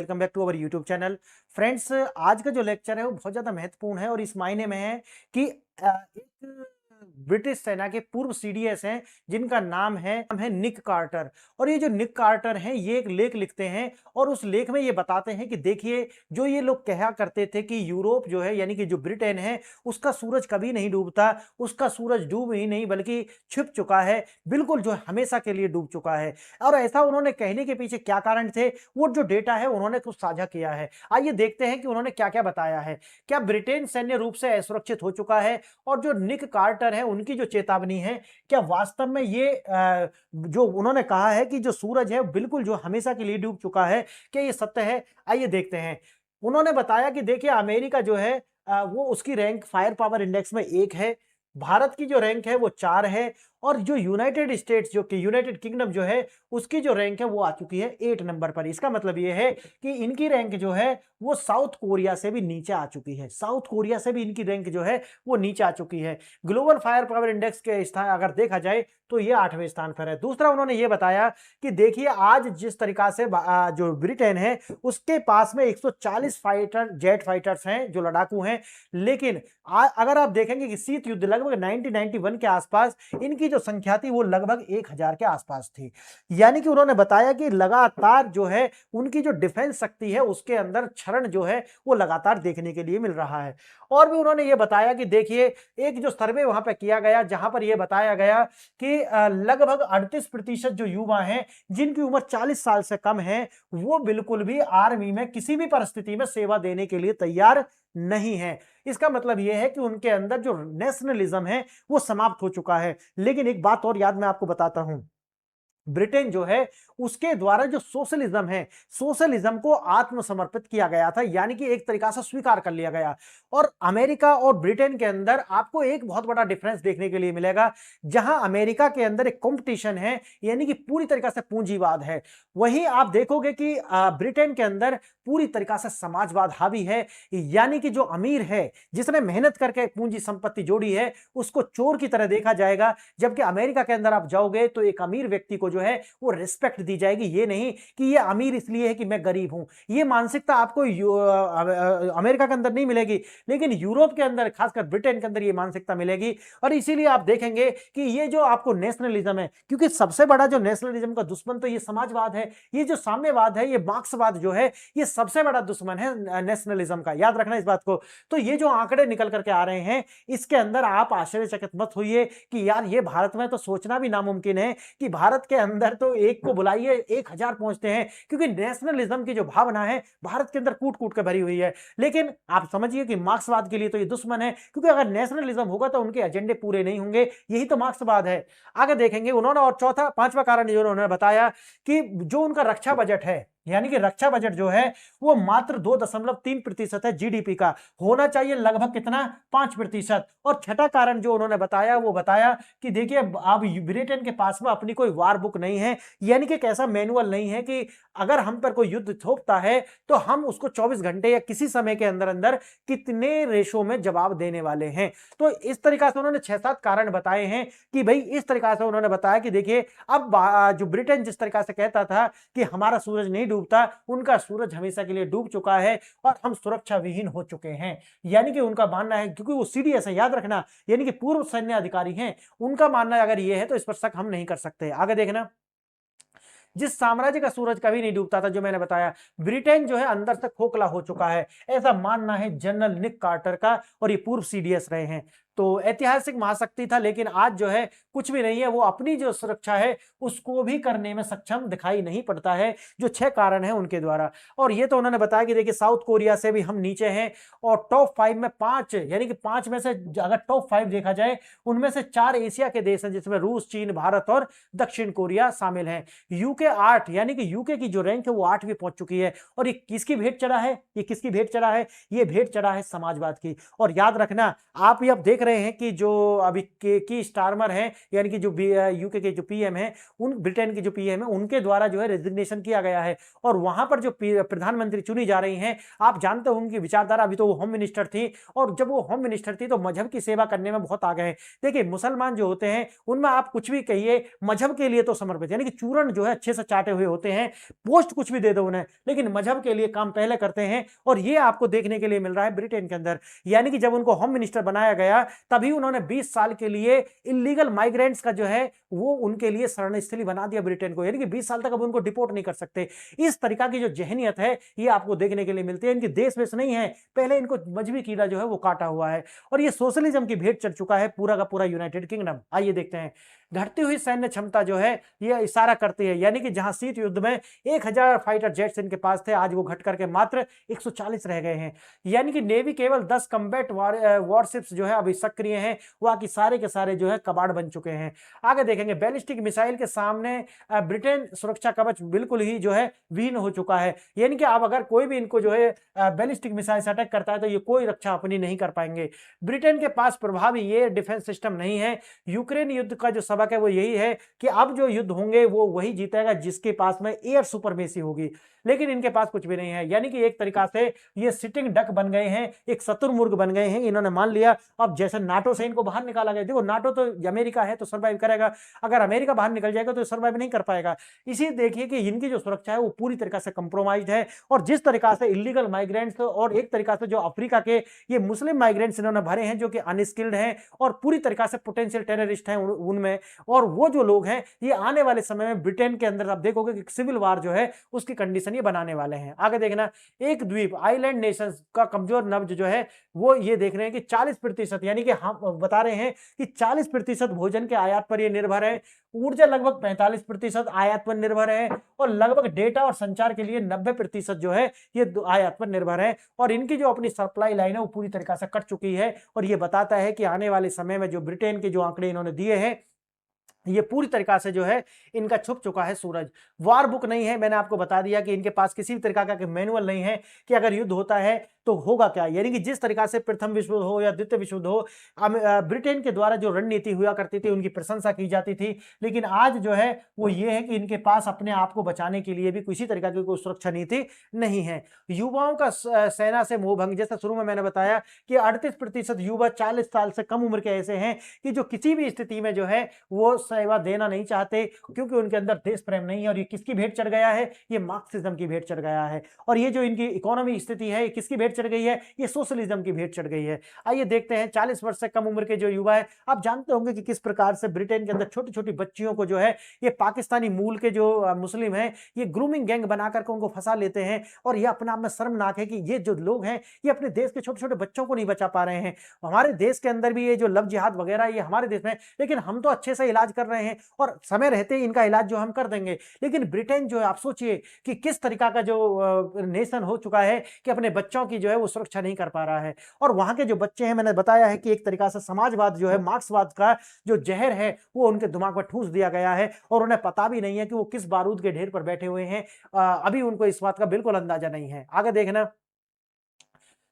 Welcome back to our YouTube channel. Friends, आज का जो लेक्चर है वो बहुत ज़्यादा महत्वपूर्ण है और इस मायने में है कि एक ब्रिटिश सेना के पूर्व सीडीएस हैं जिनका नाम है निक कार्टर। और ये जो निक कार्टर हैं ये एक लेख लिखते हैं और उस लेख में ये बताते हैं कि देखिए, जो ये लोग कहा करते थे कि यूरोप जो है यानी कि जो ब्रिटेन है उसका सूरज कभी नहीं डूबता, उसका सूरज डूब ही नहीं बल्कि छिप चुका है, बिल्कुल जो है हमेशा के लिए डूब चुका है। और ऐसा उन्होंने कहने के पीछे क्या कारण थे, वो जो डेटा है उन्होंने कुछ साझा किया है। आइए देखते हैं कि उन्होंने क्या-क्या बताया है। क्या ब्रिटेन सैन्य रूप से असुरक्षित हो चुका है? और जो निक कार्टर है उनकी जो चेतावनी है, क्या वास्तव में ये जो उन्होंने कहा है कि जो सूरज है बिल्कुल जो हमेशा के लिए डूब चुका है, क्या ये सत्य है? आइए देखते हैं। उन्होंने बताया कि देखिए, अमेरिका जो है वो उसकी रैंक फायर पावर इंडेक्स में 1 है। भारत की जो रैंक है वो 4 है और जो यूनाइटेड स्टेट्स जो कि यूनाइटेड किंगडम जो है उसकी जो रैंक है वो आ चुकी है 8 नंबर पर। इसका मतलब ये है कि इनकी रैंक जो है वो साउथ कोरिया से भी नीचे आ चुकी है। साउथ कोरिया से भी इनकी रैंक जो है वो नीचे आ चुकी है। ग्लोबल फायर पावर इंडेक्स के स्थान अगर देखा जाए तो ये 8वें स्थान पर है। दूसरा उन्होंने ये बताया कि देखिए, आज जिस तरीका से जो ब्रिटेन है उसके पास में 140 फाइटर जेट फाइटर्स हैं जो लड़ाकू हैं, लेकिन अगर आप देखेंगे कि शीत युद्ध लगभग 1991 के आसपास इनकी जो संख्या थी वो लगभग 1000 के आसपास थी। यानी कि उन्होंने बताया कि लगातार जो है उनकी जो डिफेंस शक्ति है उसके अंदर क्षरण जो है वो लगातार देखने के लिए मिल रहा है। और भी उन्होंने ये बताया कि देखिए, एक जो सर्वे वहां पे किया गया जहां पर यह बताया गया कि लगभग 38% जो युवा हैं जिनकी उम्र 40 साल से कम है वो बिल्कुल भी आर्मी में किसी भी परिस्थिति में सेवा देने के लिए तैयार नहीं है। इसका मतलब यह है कि उनके अंदर जो नेशनलिज्म है वो समाप्त हो चुका है। लेकिन एक बात और याद मैं आपको बताता हूं, ब्रिटेन जो है उसके द्वारा जो सोशलिज्म है, सोशलिज्म को आत्मसमर्पित किया गया था, यानी कि एक तरीका से स्वीकार कर लिया गया। और अमेरिका और ब्रिटेन के अंदर आपको एक बहुत बड़ा डिफरेंस देखने के लिए मिलेगा। जहां अमेरिका के अंदर एक कंपटीशन है, यानी कि पूरी तरीका से पूंजीवाद है, वहीं आप देखोगे कि ब्रिटेन के अंदर पूरी तरीका से समाजवाद हावी है। यानी कि जो अमीर है, जिसने मेहनत करके पूंजी संपत्ति जोड़ी है, उसको चोर की तरह देखा जाएगा। जबकि अमेरिका के अंदर आप जाओगे तो एक अमीर व्यक्ति को जो है वो रिस्पेक्ट दी जाएगी। ये नहीं कि ये अमीर इसलिए है कि मैं गरीब हूं। ये मानसिकता आपको अमेरिका के अंदर नहीं मिलेगी, लेकिन यूरोप के अंदर, खासकर ब्रिटेन के अंदर ये मानसिकता मिलेगी। और इसीलिए आप देखेंगे कि ये जो आपको नेशनलिज्म है, क्योंकि सबसे बड़ा जो नेशनलिज्म का दुश्मन तो ये समाजवाद है, ये जो साम्यवाद है, ये मार्क्सवाद जो है, ये सबसे बड़ा दुश्मन है नेशनलिज्म का। याद रखना इस बात को। तो ये जो आंकड़े निकल करके आ रहे हैं, इसके अंदर आप आश्चर्यचकित मत होइए कि यार ये भारत में तो सोचना भी नामुमकिन है कि भारत के अंदर तो एक को बुलाइए 1000 पहुंचते हैं, क्योंकि नेशनलिज्म की जो भावना है भारत के अंदर कूट कूट के भरी हुई है। लेकिन आप समझिए कि मार्क्सवाद के लिए तो ये दुश्मन है, क्योंकि अगर नेशनलिज्म होगा तो उनके एजेंडे पूरे नहीं होंगे। यही तो मार्क्सवाद है। आगे देखेंगे उन्होंने, और चौथा पांचवा कारण जो उन्होंने बताया कि जो उनका रक्षा बजट है, यानी कि रक्षा बजट जो है वो मात्र 2.3% है जीडीपी का। होना चाहिए लगभग कितना, 5%। और छठा कारण जो उन्होंने बताया वो बताया कि देखिए, अब ब्रिटेन के पास में अपनी कोई वार बुक नहीं है, यानी कि एक ऐसा मैनुअल नहीं है कि अगर हम पर कोई युद्ध थोपता है तो हम उसको 24 घंटे या किसी समय के अंदर अंदर कितने रेशो में जवाब देने वाले हैं। तो इस तरीका से उन्होंने 6-7 कारण बताए हैं कि भाई, इस तरीका से उन्होंने बताया कि देखिए, अब जो ब्रिटेन जिस तरीका से कहता था कि हमारा सूरज नहीं डूबता, उनका सूरज हमेशा के लिए डूब चुका है और हम सुरक्षा विहीन हो चुके हैं। यानी कि उनका मानना है, क्योंकि वो सीडीएस है, याद रखना, यानी कि पूर्व सैन्य अधिकारी हैं, उनका मानना अगर ये है तो इस पर शक हम नहीं कर सकते। आगे देखना, जिस साम्राज्य का सूरज कभी नहीं डूबता था, जो मैंने बताया, ब्रिटेन जो है अंदर से खोखला हो चुका है, ऐसा मानना है जनरल निक कार्टर का। और ये पूर्व सीडीएस रहे हैं। तो ऐतिहासिक महाशक्ति था, लेकिन आज जो है कुछ भी नहीं है। वो अपनी जो सुरक्षा है उसको भी करने में सक्षम दिखाई नहीं पड़ता है। जो 6 कारण है उनके द्वारा। और ये तो उन्होंने बताया कि देखिए, साउथ कोरिया से भी हम नीचे हैं और टॉप 5 में 5, यानी कि 5 में से अगर टॉप 5 देखा जाए, उनमें से 4 एशिया के देश हैं, जिसमें रूस, चीन, भारत और दक्षिण कोरिया शामिल हैं। यूके 8, यानी कि यूके की जो रैंक है वो 8वीं पहुंच चुकी है। और ये किसकी भेंट चढ़ा है, ये किसकी भेंट चढ़ा है, ये भेंट चढ़ा है समाजवाद की। और याद रखना, आप ये अब देख देख रहे हैं कि जो अभी की स्टारमर है, यानी कि जो यूके के जो पीएम है, उन ब्रिटेन के जो पीएम है, उनके द्वारा जो है रेजिग्नेशन किया गया है और वहां पर जो प्रधानमंत्री चुनी जा रही हैं, आप जानते होंगे कि विचारधारा, अभी तो वो होम मिनिस्टर थी और जब वो होम मिनिस्टर थी तो मजहब की सेवा करने में बहुत आगे हैं। देखिए मुसलमान जो होते हैं उनमें आप कुछ भी कहिए, मजहब के लिए तो समर्पित, यानी कि चूर्ण जो है अच्छे से चाटे हुए होते हैं, पोस्ट कुछ भी दे दो उन्हें, लेकिन मजहब के लिए काम पहले करते हैं। और ये आपको देखने के लिए मिल रहा है ब्रिटेन के अंदर, यानी कि जब उनको होम मिनिस्टर बनाया गया तभी उन्होंने 20 साल के लिए इलीगल माइग्रेंट्स का जो है वो उनके लिए शरणस्थली बना दिया ब्रिटेन को, यानी कि 20 साल तक अब उनको डिपोर्ट नहीं कर सकते। इस तरीका की जो जहनियत है ये आपको देखने के लिए मिलती है। इनकी देश वेश नहीं है, पहले इनको मजहबी कीड़ा जो है वो काटा हुआ है और ये सोशलिज्म की भेंट चढ़ चुका है पूरा का पूरा यूनाइटेड किंगडम। आइए देखते हैं, घटती हुई सैन्य क्षमता जो है ये इशारा करती है, यानी कि जहां शीत युद्ध में 1000 फाइटर जेट्स इनके पास थे, आज वो घट करके मात्र 140 रह गए हैं, यानी कि नेवी केवल 10 कम्बैट वॉरशिप्स जो है अभी सक्रिय हैं, बाकी सारे के सारे जो है कबाड़ बन चुके हैं। आगे देखेंगे, बैलिस्टिक मिसाइल के सामने ब्रिटेन सुरक्षा कवच बिल्कुल ही जो है विहीन हो चुका है, यानी कि अब अगर कोई भी इनको जो है बैलिस्टिक मिसाइल से अटैक करता है तो ये कोई रक्षा अपनी नहीं कर पाएंगे। ब्रिटेन के पास प्रभावी ये डिफेंस सिस्टम नहीं है। यूक्रेन युद्ध का जो सबक है वो यही है कि अब जो युद्ध होंगे वो वही जीतेगा जिसके पास में एयर सुपरमेसी होगी, लेकिन इनके पास कुछ भी नहीं है, यानी कि एक तरीका से ये सिटिंग डक बन गए हैं, एक शतुरमुर्ग बन गए हैं। इन्होंने मान लिया अब जैसे नाटो से इनको बाहर निकाला गया, देखो नाटो तो अमेरिका है तो सर्वाइव करेगा, अगर अमेरिका बाहर निकल जाएगा तो सर्वाइव नहीं कर पाएगा। इसी देखिए कि इनकी जो सुरक्षा है वो पूरी तरीका से कंप्रोमाइज है और जिस तरीका से इलीगल माइग्रेंट्स और एक तरीका से जो अफ्रीका के ये मुस्लिम माइग्रेंट्स इन्होंने भरे हैं जो कि अनस्किल्ड हैं और पूरी तरीका से पोटेंशियल टेररिस्ट हैं उनमें, और वो जो लोग हैं ये आने वाले समय में ब्रिटेन के अंदर आप देखोगे कि सिविल वार जो है उसकी कंडीशन ये बनाने वाले हैं। आगे देखना, एक द्वीप आइलैंड नेशन का कमजोर नब्ज जो है वो ये देख रहे हैं कि 40%, यानी कि हम बता रहे हैं कि 40% भोजन के आयात पर ये निर्भर है, ऊर्जा लगभग 45% आयात पर निर्भर है और लगभग डेटा और संचार के लिए 90% जो है ये आयात पर निर्भर है। और इनकी जो अपनी सप्लाई लाइन है वो पूरी तरीके से कट चुकी है और ये बताता है कि आने वाले समय में जो ब्रिटेन के जो आंकड़े इन्होंने दिए हैं ये पूरी तरीका से जो है इनका छुप चुका है सूरज। वार बुक नहीं है, मैंने आपको बता दिया कि इनके पास किसी भी तरीका का मैनुअल नहीं है कि अगर युद्ध होता है तो होगा क्या, यानी कि जिस तरीका से प्रथम विश्व युद्ध हो या द्वितीय विश्व युद्ध हो, ब्रिटेन के द्वारा जो रणनीति हुआ करती थी उनकी प्रशंसा की जाती थी, लेकिन आज जो है वो ये है कि इनके पास अपने आप को बचाने के लिए भी किसी तरीका की कोई सुरक्षा नीति नहीं है। युवाओं का सेना से मोहभंग, जैसा शुरू में मैंने बताया कि 38% युवा 40 साल से कम उम्र के ऐसे हैं कि जो किसी भी स्थिति में जो है वो सेवा देना नहीं चाहते क्योंकि उनके अंदर देश प्रेम नहीं है। और ये किसकी भेंट चढ़ गया है, ये मार्क्सिज्म की भेंट चढ़ गया है। और ये जो इनकी इकोनॉमी स्थिति है किसकी भेंट चढ़ गई है, ये सोशलिज्म की भेंट चढ़ गई है। आइए देखते हैं 40 वर्ष से कम उम्र के जो युवा है, आप जानते होंगे कि किस प्रकार से ब्रिटेन के अंदर छोटी छोटी बच्चियों को जो है ये पाकिस्तानी मूल के जो मुस्लिम हैं ये ग्रूमिंग गैंग बना करके उनको फंसा लेते हैं। और ये अपने आप में शर्मनाक है कि ये जो लोग हैं ये अपने देश के छोटे छोटे बच्चों को नहीं बचा पा रहे हैं। हमारे देश के अंदर भी ये जो लव जिहाद वगैरह ये हमारे देश में, लेकिन हम तो अच्छे से इलाज कर रहे हैं और समय रहते ही इनका इलाज जो हम कर देंगे। लेकिन ब्रिटेन जो है आप सोचिए कि किस तरीका का जो नेशन हो चुका है कि अपने बच्चों की जो है वो सुरक्षा नहीं कर पा रहा है। और वहां के जो बच्चे हैं, मैंने बताया है कि एक तरीका से समाजवाद जो है, मार्क्सवाद का जो जहर है वो उनके दिमाग में ठूस दिया गया है और उन्हें पता भी नहीं है कि वो किस बारूद के ढेर पर बैठे हुए हैं। अभी उनको इस बात का बिल्कुल अंदाजा नहीं है। आगे देखना,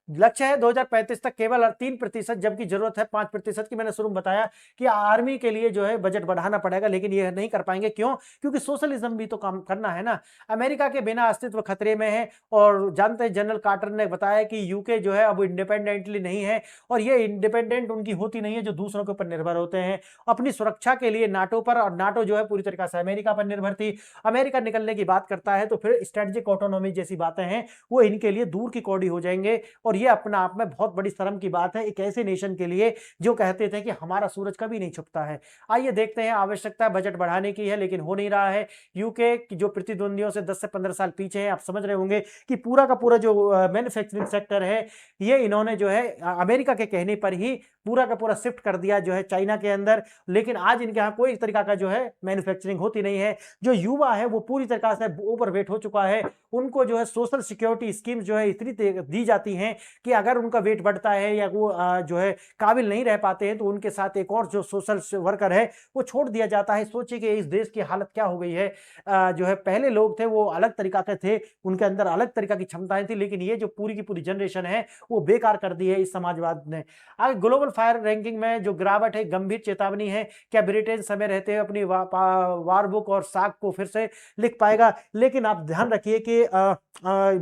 लक्ष्य है 2035 तक केवल 3%, जबकि जरूरत है 5% की। मैंने शुरू में बताया कि आर्मी के लिए जो है बजट बढ़ाना पड़ेगा, लेकिन ये नहीं कर पाएंगे। क्यों? क्योंकि सोशलिज्म भी तो काम करना है ना। अमेरिका के बिना अस्तित्व खतरे में है और जानते हैं जनरल कार्टर ने बताया कि यूके जो है अब इंडिपेंडेंटली नहीं है और ये इंडिपेंडेंट उनकी होती नहीं है जो दूसरों के ऊपर निर्भर होते हैं अपनी सुरक्षा के लिए नाटो पर, और नाटो जो है पूरी तरीके से अमेरिका पर निर्भर थी। अमेरिका निकलने की बात करता है तो फिर स्ट्रेटेजिक ऑटोनॉमी जैसी बातें हैं वो इनके लिए दूर की कौड़ी हो जाएंगे। और ये अपना आप में बहुत बड़ी शर्म की बात है एक ऐसे नेशन के लिए जो कहते थे कि हमारा सूरज कभी नहीं छुपता है। आइए देखते हैं, आवश्यकता बजट बढ़ाने की है लेकिन हो नहीं रहा है। यूके की जो प्रतिद्वंदियों से 10 से 15 साल पीछे है। आप समझ रहे होंगे कि पूरा का पूरा जो मैन्युफैक्चरिंग सेक्टर है ये इन्होंने जो है अमेरिका के कहने पर ही पूरा का पूरा शिफ्ट कर दिया जो है चाइना के अंदर, लेकिन आज इनके यहाँ कोई तरीका का जो है मैन्युफैक्चरिंग होती नहीं है। जो युवा है वो पूरी तरीका से ओवरवेट हो चुका है। उनको जो है सोशल सिक्योरिटी स्कीम जो है इतनी दी जाती हैं कि अगर उनका वेट बढ़ता है या वो जो है काबिल नहीं रह पाते हैं तो उनके साथ एक और जो सोशल वर्कर है वो छोड़ दिया जाता है। सोचिए कि इस देश की हालत क्या हो गई है। जो है पहले लोग थे वो अलग तरीका के थे, उनके अंदर अलग तरीका की क्षमताएं थी, लेकिन ये जो पूरी की पूरी जनरेशन है वो बेकार कर दी है इस समाजवाद ने। आगे ग्लोबल फायर रैंकिंग में जो गिरावट है गंभीर चेतावनी है। क्या ब्रिटेन समय रहते हुए अपनी वार बुक और साख को फिर से लिख पाएगा? लेकिन आप ध्यान रखिए कि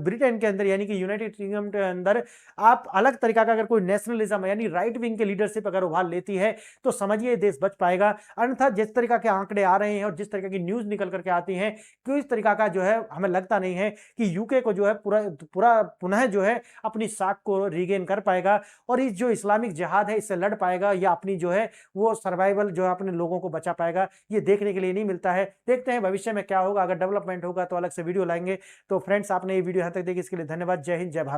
ब्रिटेन के अंदर यानी कि यूनाइटेड किंगडम के अंदर आप अलग तरीका का अगर कोई नेशनलिज्म यानी राइट विंग के लीडरशिप अगर उभार लेती है तो समझिए देश बच पाएगा। अन्यथा जिस तरीका के आंकड़े आ रहे हैं और जिस तरीके की न्यूज निकल करके आती हैं कि इस तरीका का जो है हमें लगता नहीं है कि यूके को जो है पूरा पूरा पुनः जो है अपनी साख को रीगेन कर पाएगा और इस जो इस्लामिक जिहाद है इससे लड़ पाएगा या अपनी जो है वो सर्वाइवल जो है अपने लोगों को बचा पाएगा। ये देखने के लिए नहीं मिलता है। देखते हैं भविष्य में क्या होगा। अगर डेवलपमेंट होगा तो अलग से वीडियो लाएंगे। तो फ्रेंड्स, आपने ये वीडियो यहाँ तक देखी इसके लिए धन्यवाद। जय हिंद, जय भारत।